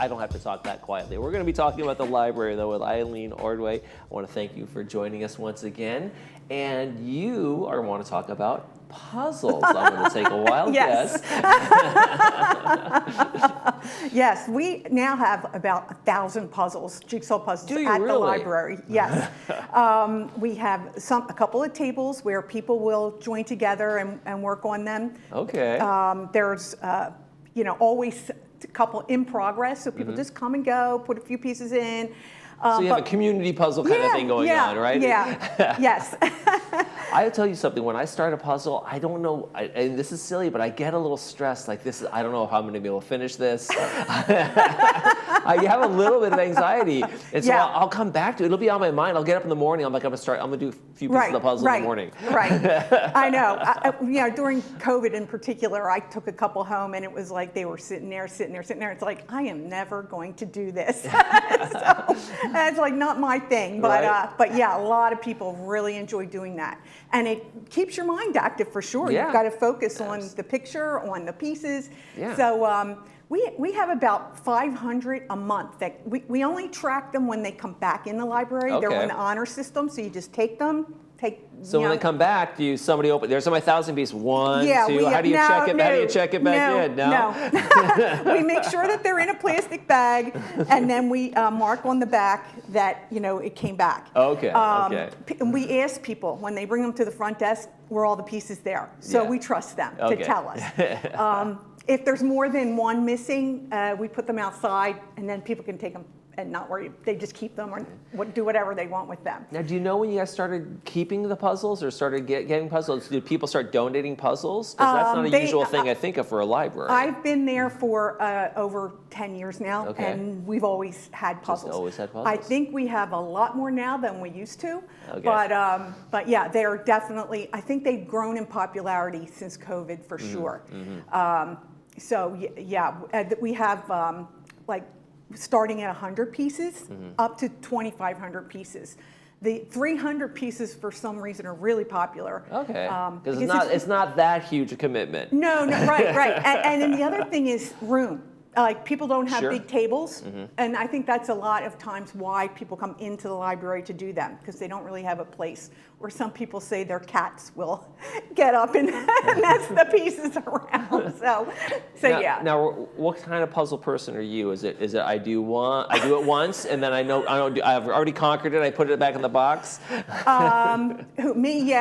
I don't have to talk that quietly. We're going to be talking about the library, though, with Eileen Ordway. I want to thank you for joining us once again. And you are want to talk about puzzles. I'm going to take a wild guess. Yes, we now have about 1,000 puzzles, jigsaw puzzles Do you at really? the library. Yes. We have a couple of tables where people will join together and work on them. Okay. There's always a couple in progress, so people just come and go, put a few pieces in. So you have a community puzzle kind of thing going on, right? Yeah, yes. I'll tell you something, when I start a puzzle, I don't know, and this is silly, but I get a little stressed, like I don't know how I'm going to be able to finish this. I have a little bit of anxiety, and so I'll come back to it. It'll be on my mind. I'll get up in the morning, I'm going to do a few pieces of the puzzle in the morning. Right, I know. During COVID in particular, I took a couple home, and it was like they were sitting there. It's like, I am never going to do this. So, it's like not my thing, but yeah, a lot of people really enjoy doing that. And it keeps your mind active for sure. Yeah. You've got to focus on the picture, on the pieces. Yeah. So we have about 500 a month that we only track them when they come back in the library. Okay. They're in the honor system, so you just take them. So when they come back, somebody open? There's my 1,000 piece. 1, 2. How do you check it? No, How do you check it back in? No. We make sure that they're in a plastic bag, and then we mark on the back that it came back. Okay. And we ask people when they bring them to the front desk, were all the pieces there? So we trust them to tell us. If there's more than one missing, we put them outside, and then people can take them and not worry. They just keep them or do whatever they want with them. Now, do you know when you guys started keeping the puzzles or started getting puzzles? Did people start donating puzzles? Because that's not a usual thing I think of for a library. I've been there for over 10 years now, and we've always had puzzles. Just always had puzzles. I think we have a lot more now than we used to. Okay. But yeah, they're definitely, I think they've grown in popularity since COVID for sure. So yeah, we have starting at 100 pieces up to 2,500 pieces. The 300 pieces, for some reason, are really popular. Okay, because it's not that huge a commitment. No, right. And then the other thing is room. Like people don't have big tables, and I think that's a lot of times why people come into the library to do them, because they don't really have a place. Or some people say their cats will get up and mess the pieces around. So yeah. Now, what kind of puzzle person are you? Is it I do it once, and then I've already conquered it. I put it back in the box. Me,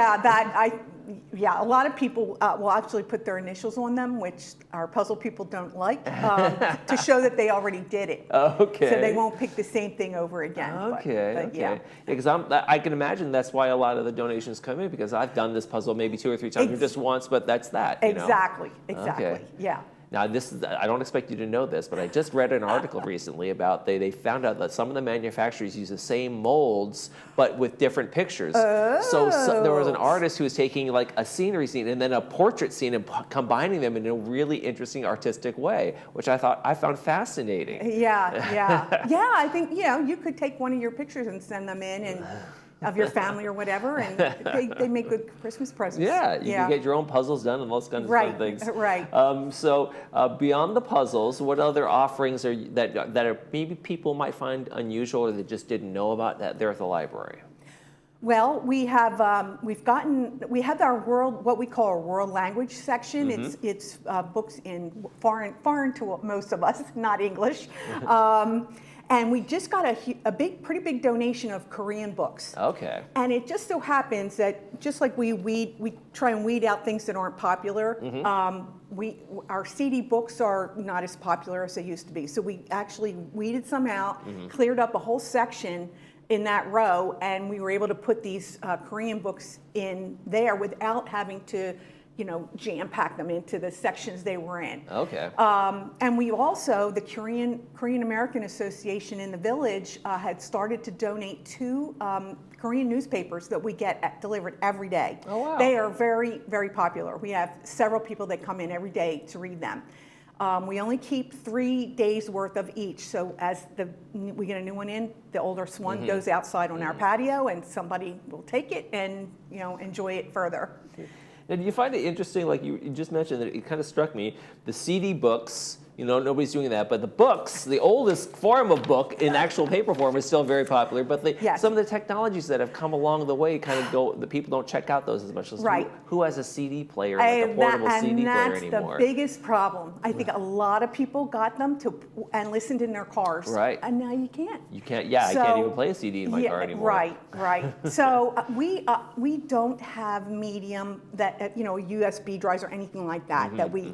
yeah, a lot of people will actually put their initials on them, which our puzzle people don't like, to show that they already did it. Okay. So they won't pick the same thing over again. Okay. Yeah. Because I can imagine that's why a lot of the donations come in, because I've done this puzzle maybe 2 or 3 times, or just once, but that's that. Exactly. Okay. Yeah. Now, I don't expect you to know this, but I just read an article recently about they found out that some of the manufacturers use the same molds, but with different pictures. So there was an artist who was taking like a scenery scene and then a portrait scene and combining them in a really interesting artistic way, which I found fascinating. Yeah. I think, you could take one of your pictures and send them in and of your family or whatever, and they make good Christmas presents. Yeah, you can get your own puzzles done and those kinds of fun things. Right. So beyond the puzzles, what other offerings are that maybe people might find unusual or they just didn't know about that they're at the library? Well, we have what we call our world language section. It's books in foreign to most of us, not English. And we just got a pretty big donation of Korean books. Okay. And it just so happens that just like we try and weed out things that aren't popular, our CD books are not as popular as they used to be. So we actually weeded some out, cleared up a whole section in that row, and we were able to put these Korean books in there without having to jam pack them into the sections they were in. Okay. And we also, the Korean American Association in the village had started to donate 2 Korean newspapers that we get delivered every day. Oh, wow. They are very, very popular. We have several people that come in every day to read them. We only keep 3 days worth of each. So as we get a new one in, the oldest one goes outside on our patio, and somebody will take it and enjoy it further. Now, do you find it interesting, like you just mentioned, that it kind of struck me, the CD books You know, nobody's doing that. But the books, the oldest form of book in actual paper form, is still very popular. But some of the technologies that have come along the way kind of go, the people don't check out those as much. As who has a CD player, like a portable CD player anymore? And that's the biggest problem. I think a lot of people got them and listened in their cars. Right. And now you can't. You can't, I can't even play a CD in my car anymore. Right. So we don't have medium that, you know, USB drives or anything like that that we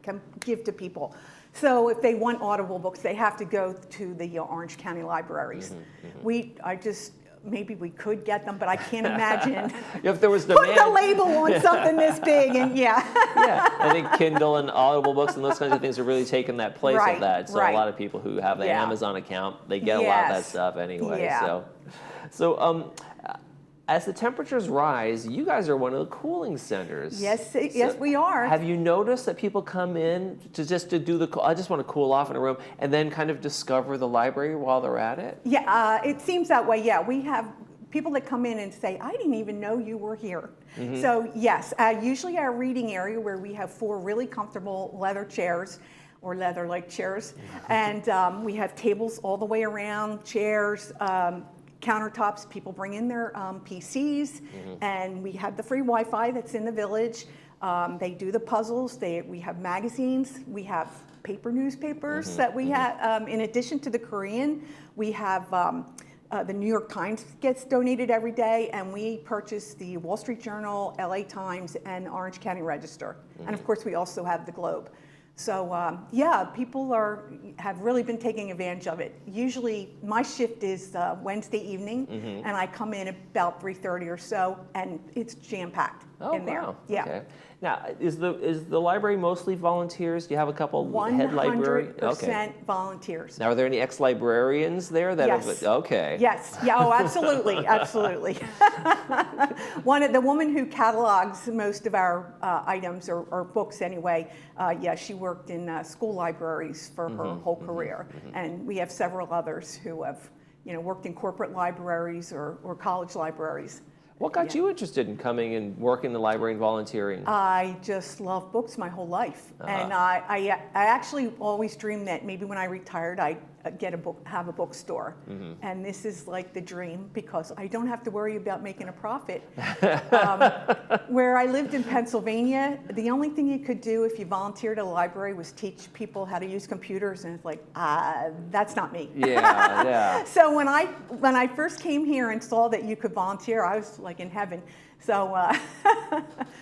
can give to people. So if they want audible books, they have to go to the Orange County libraries. Maybe we could get them, but I can't imagine. If there was demand. Put the label on something this big and I think Kindle and Audible books and those kinds of things are really taking that place of that. So a lot of people who have the Amazon account, they get a lot of that stuff anyway. So as the temperatures rise, you guys are one of the cooling centers. Yes, we are. Have you noticed that people come in to do I just want to cool off in a room, and then kind of discover the library while they're at it? Yeah, it seems that way. Yeah, we have people that come in and say, I didn't even know you were here. So yes, usually our reading area where we have 4 really comfortable leather chairs, or leather-like chairs, and we have tables all the way around, chairs, countertops. People bring in their PCs, and we have the free Wi-Fi that's in the village. They do the puzzles. We have magazines. We have paper newspapers that we have. In addition to the Korean, we have the New York Times gets donated every day, and we purchase the Wall Street Journal, LA Times, and Orange County Register. And of course, we also have the Globe. So people have really been taking advantage of it. Usually my shift is Wednesday evening, and I come in about 3:30 or so, and it's jam-packed in there. Yeah. Okay. Now, is the library mostly volunteers? Do you have a couple head library? 100% volunteers. Now, are there any ex-librarians there that Yes. Okay. Yes. Yeah. Oh, absolutely. Absolutely. The woman who catalogs most of our items or books anyway. She worked in school libraries for her whole career, and we have several others who have, worked in corporate libraries or college libraries. What got you interested in coming and working in the library and volunteering? I just love books my whole life, and I actually always dreamed that maybe when I retired I'd have a bookstore, and this is like the dream because I don't have to worry about making a profit. Where I lived in Pennsylvania, the only thing you could do if you volunteered at a library was teach people how to use computers, and it's like, that's not me. Yeah. So when I first came here and saw that you could volunteer, I was like in heaven. So,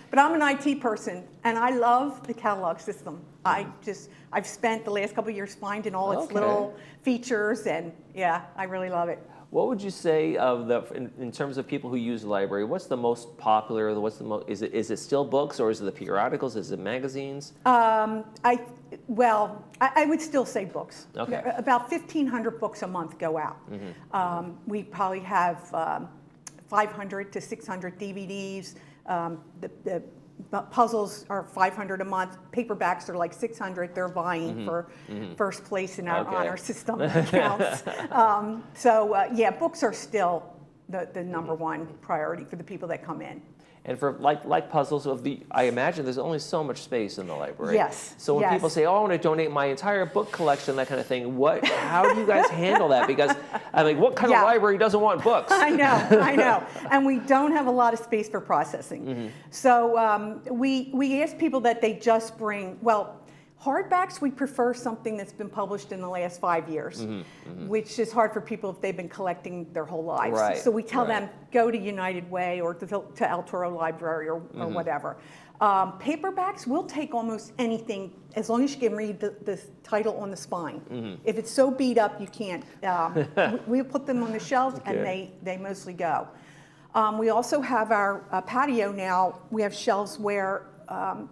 but I'm an IT person, and I love the catalog system. I've spent the last couple of years finding all its little features, and I really love it. What would you say of in terms of people who use the library? What's the most popular? Is it still books, or is it the periodicals? Is it magazines? I would still say books. Okay. About 1,500 books a month go out. We probably have 500 to 600 DVDs. The puzzles are 500 a month. Paperbacks are like 600. They're vying for first place in our honor system accounts. Books are still the number one priority for the people that come in. And for like puzzles, I imagine there's only so much space in the library. Yes. So when people say, "Oh, I want to donate my entire book collection," that kind of thing, how do you guys handle that? Because I'm like, what kind of library doesn't want books? I know. And we don't have a lot of space for processing. So we ask people that they just bring, hardbacks, we prefer something that's been published in the last 5 years, which is hard for people if they've been collecting their whole lives. Right, so we tell them, go to United Way or to El Toro Library or whatever. Paperbacks, we'll take almost anything as long as you can read the title on the spine. If it's so beat up you can't, we'll put them on the shelves and they mostly go. We also have our patio now. We have shelves where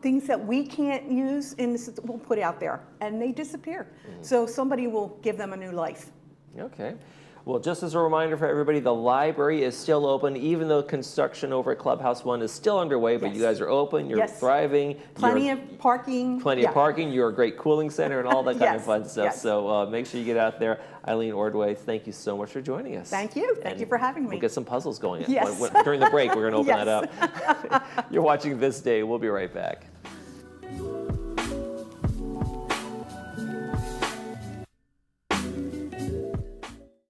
things that we can't use we'll put out there, and they disappear. So somebody will give them a new life. Okay. Well, just as a reminder for everybody, the library is still open, even though construction over at Clubhouse 1 is still underway, but you guys are open, you're thriving. Plenty of parking. You're a great cooling center and all that kind of fun stuff. So make sure you get out there. Eileen Ordway, thank you so much for joining us. Thank you. Thank you for having me. We'll get some puzzles going. During the break, we're going to open that up. You're watching This Day. We'll be right back.